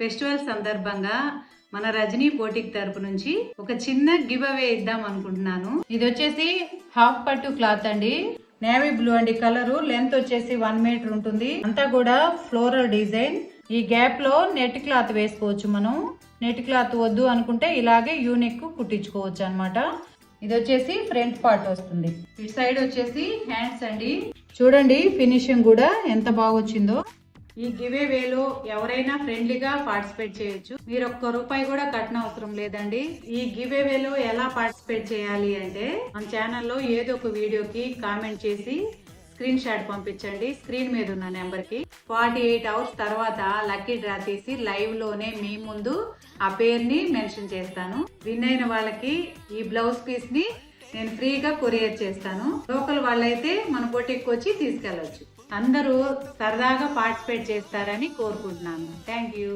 Festival సందర్భంగా మన రజనీ పోటీకి తరపు నుంచి ఒక చిన్న గివ్ అవే ఇద్దాం అనుకుంటున్నాను. ఇది వచ్చేసి హాఫ్ పట్టు క్లాత్ అండి, నేవీ బ్లూ అండి కలరు. లెంత్ వచ్చేసి 1 మీటర్ ఉంటుంది. అంతా కూడా ఫ్లోరల్ డిజైన్. ఈ గ్యాప్ లో నెట్ క్లాత్ వేసుకోవచ్చు. మనం నెట్ క్లాత్ వద్దు అనుకుంటే ఇలాగే యూనిక్ కుట్టించుకోవచ్చు అన్నమాట. ఇది వచ్చేసి ఫ్రంట్ పార్ట్ వస్తుంది. ఇటు సైడ్ వచ్చేసి హ్యాండ్స్ అండి. చూడండి ఫినిషింగ్ కూడా ఎంత బాగా వచ్చిందో. ఈ గివే వేలో ఎవరైనా ఫ్రెండ్లీగా పార్టిసిపేట్ చేయొచ్చు. మీరు ₹1 కూడా కట్టిన అవసరం లేదండి. ఈ గివే వేలో ఎలా పార్టిసిపేట్ చేయాలి అంటే మన ఛానల్లో ఏదో ఒక వీడియోకి కామెంట్ చేసి స్క్రీన్ షాట్ పంపించండి. స్క్రీన్ మీద ఉన్న నెంబర్ కి 48 అవర్స్ తర్వాత లక్కీ డ్రా తీసి లైవ్ లోనే మీ ముందు ఆ పేరుని మెన్షన్ చేస్తాను. విన్ అయిన వాళ్ళకి ఈ బ్లౌజ్ పీస్ ని నేను ఫ్రీగా కొరియర్ చేస్తాను. లోకల్ వాళ్ళైతే మన బొటిక్ వచ్చి తీసుకెళ్లొచ్చు. అందరూ సరదాగా పార్టిసిపేట్ చేస్తారని కోరుకుంటున్నాను. Thank you.